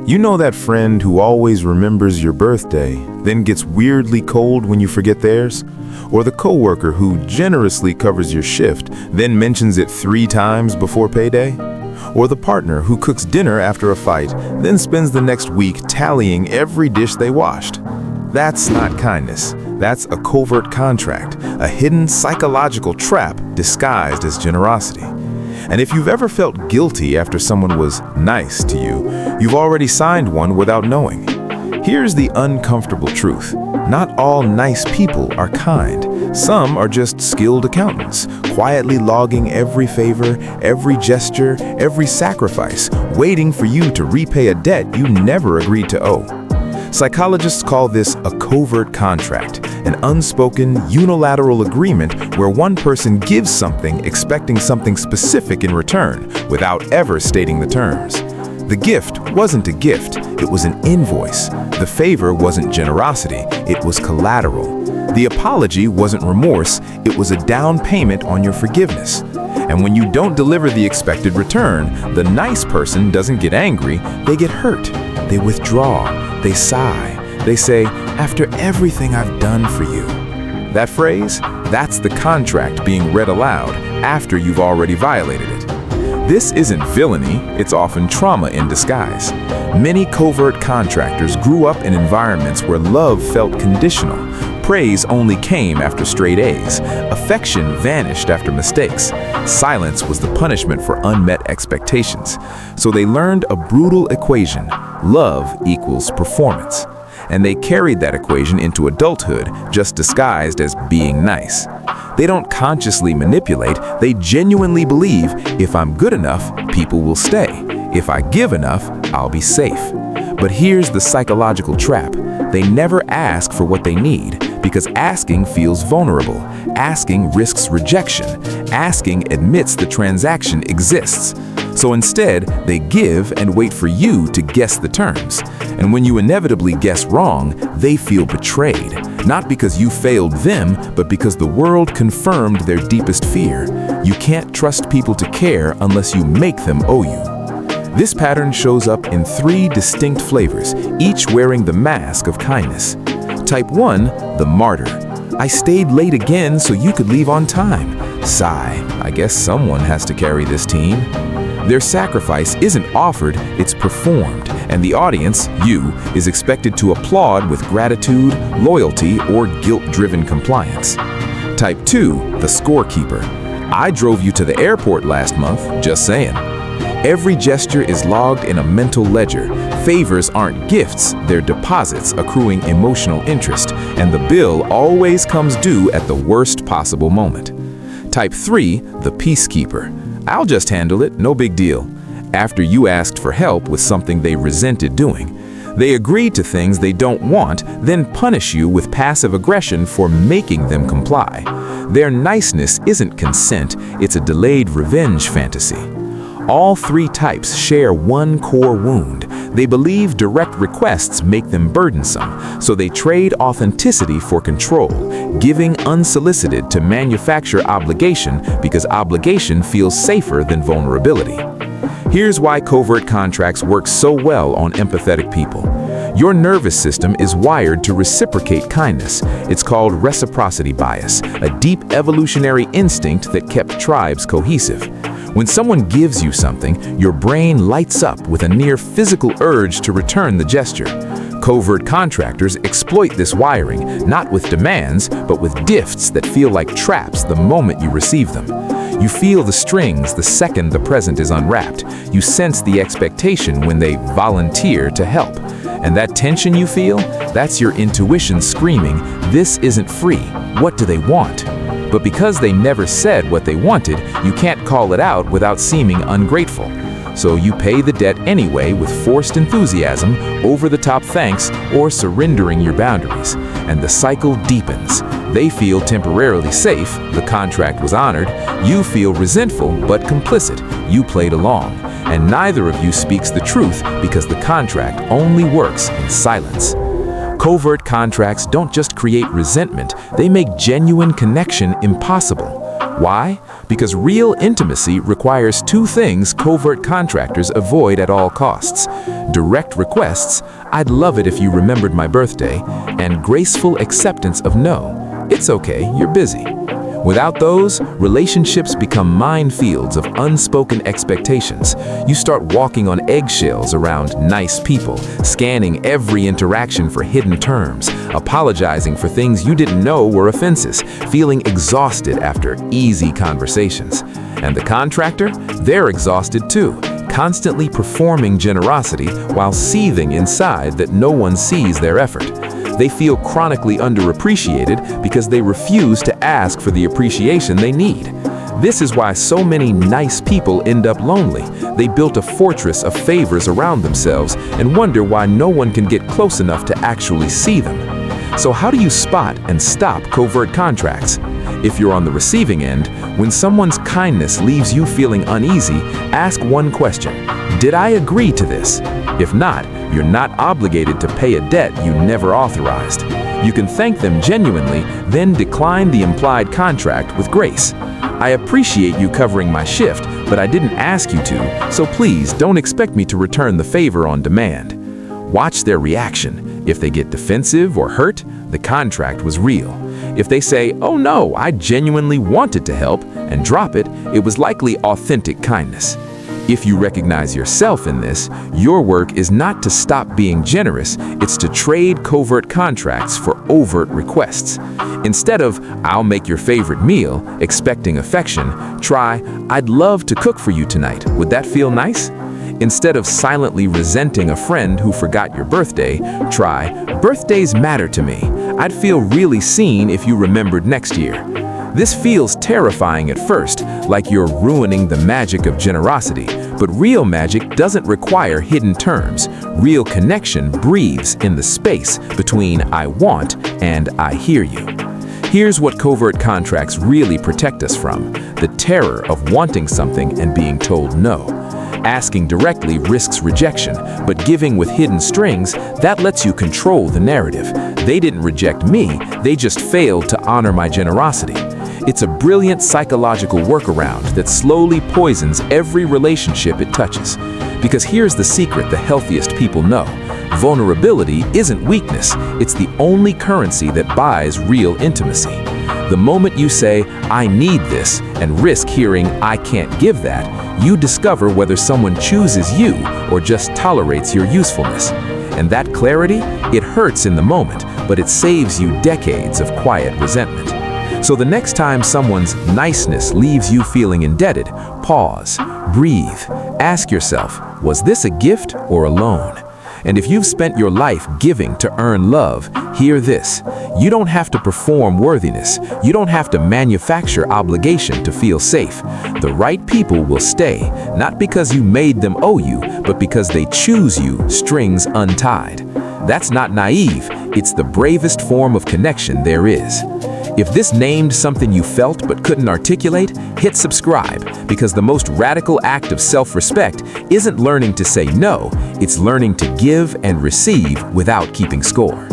You know that friend who always remembers your birthday, then gets weirdly cold when you forget theirs? Or the coworker who generously covers your shift, then mentions it 3 times before payday? Or the partner who cooks dinner after a fight, then spends the next week tallying every dish they washed? That's not kindness. That's a covert contract, a hidden psychological trap disguised as generosity. And if you've ever felt guilty after someone was nice to you, you've already signed one without knowing. Here's the uncomfortable truth. Not all nice people are kind. Some are just skilled accountants, quietly logging every favor, every gesture, every sacrifice, waiting for you to repay a debt you never agreed to owe. Psychologists call this a covert contract, an unspoken, unilateral agreement where one person gives something expecting something specific in return without ever stating the terms. The gift wasn't a gift, it was an invoice. The favor wasn't generosity, it was collateral. The apology wasn't remorse, it was a down payment on your forgiveness. And when you don't deliver the expected return, the nice person doesn't get angry, they get hurt. They withdraw. They sigh. They say, "After everything I've done for you." That phrase, that's the contract being read aloud after you've already violated it. This isn't villainy, it's often trauma in disguise. Many covert contractors grew up in environments where love felt conditional. Praise only came after straight A's. Affection vanished after mistakes. Silence was the punishment for unmet expectations. So they learned a brutal equation: love equals performance. And they carried that equation into adulthood, just disguised as being nice. They don't consciously manipulate, they genuinely believe, if I'm good enough, people will stay. If I give enough, I'll be safe. But here's the psychological trap. They never ask for what they need, because asking feels vulnerable. Asking risks rejection. Asking admits the transaction exists. So instead, they give and wait for you to guess the terms. And when you inevitably guess wrong, they feel betrayed. Not because you failed them, but because the world confirmed their deepest fear. You can't trust people to care unless you make them owe you. This pattern shows up in 3 distinct flavors, each wearing the mask of kindness. Type 1, the martyr. I stayed late again so you could leave on time. Sigh, I guess someone has to carry this team. Their sacrifice isn't offered, it's performed, and the audience, you, is expected to applaud with gratitude, loyalty, or guilt-driven compliance. Type 2, the scorekeeper. I drove you to the airport last month, just saying. Every gesture is logged in a mental ledger. Favors aren't gifts, they're deposits accruing emotional interest, and the bill always comes due at the worst possible moment. Type 3, the peacekeeper. I'll just handle it, no big deal. After you asked for help with something they resented doing. They agree to things they don't want, then punish you with passive aggression for making them comply. Their niceness isn't consent, it's a delayed revenge fantasy. All 3 types share one core wound. They believe direct requests make them burdensome, so they trade authenticity for control, giving unsolicited to manufacture obligation because obligation feels safer than vulnerability. Here's why covert contracts work so well on empathetic people. Your nervous system is wired to reciprocate kindness. It's called reciprocity bias, a deep evolutionary instinct that kept tribes cohesive. When someone gives you something, your brain lights up with a near physical urge to return the gesture. Covert contractors exploit this wiring, not with demands, but with gifts that feel like traps the moment you receive them. You feel the strings the second the present is unwrapped. You sense the expectation when they volunteer to help. And that tension you feel, that's your intuition screaming, "This isn't free. What do they want?" But because they never said what they wanted, you can't call it out without seeming ungrateful. So you pay the debt anyway with forced enthusiasm, over-the-top thanks, or surrendering your boundaries. And the cycle deepens. They feel temporarily safe, the contract was honored. You feel resentful but complicit, you played along. And neither of you speaks the truth because the contract only works in silence. Covert contracts don't just create resentment, they make genuine connection impossible. Why? Because real intimacy requires two things covert contractors avoid at all costs: direct requests, "I'd love it if you remembered my birthday," and graceful acceptance of "No, it's okay, you're busy." Without those, relationships become minefields of unspoken expectations. You start walking on eggshells around nice people, scanning every interaction for hidden terms, apologizing for things you didn't know were offenses, feeling exhausted after easy conversations. And the contractor? They're exhausted too, constantly performing generosity while seething inside that no one sees their effort. They feel chronically underappreciated because they refuse to ask for the appreciation they need. This is why so many nice people end up lonely. They built a fortress of favors around themselves and wonder why no one can get close enough to actually see them. So how do you spot and stop covert contracts? If you're on the receiving end, when someone's kindness leaves you feeling uneasy, ask one question: did I agree to this? If not, you're not obligated to pay a debt you never authorized. You can thank them genuinely, then decline the implied contract with grace. "I appreciate you covering my shift, but I didn't ask you to, so please don't expect me to return the favor on demand." Watch their reaction. If they get defensive or hurt, the contract was real. If they say, "Oh no, I genuinely wanted to help," and drop it, it was likely authentic kindness. If you recognize yourself in this, your work is not to stop being generous, it's to trade covert contracts for overt requests. Instead of "I'll make your favorite meal," expecting affection, try "I'd love to cook for you tonight. Would that feel nice?" Instead of silently resenting a friend who forgot your birthday, try "Birthdays matter to me. I'd feel really seen if you remembered next year." This feels terrifying at first, like you're ruining the magic of generosity, but real magic doesn't require hidden terms. Real connection breathes in the space between "I want" and "I hear you." Here's what covert contracts really protect us from: the terror of wanting something and being told no. Asking directly risks rejection, but giving with hidden strings, that lets you control the narrative. They didn't reject me, they just failed to honor my generosity. It's a brilliant psychological workaround that slowly poisons every relationship it touches. Because here's the secret the healthiest people know: vulnerability isn't weakness, it's the only currency that buys real intimacy. The moment you say, "I need this," and risk hearing, "I can't give that," you discover whether someone chooses you or just tolerates your usefulness. And that clarity, it hurts in the moment, but it saves you decades of quiet resentment. So the next time someone's niceness leaves you feeling indebted, pause, breathe, ask yourself, was this a gift or a loan? And if you've spent your life giving to earn love, hear this: you don't have to perform worthiness. You don't have to manufacture obligation to feel safe. The right people will stay, not because you made them owe you, but because they choose you, strings untied. That's not naive, it's the bravest form of connection there is. If this named something you felt but couldn't articulate, hit subscribe, because the most radical act of self-respect isn't learning to say no, it's learning to give and receive without keeping score.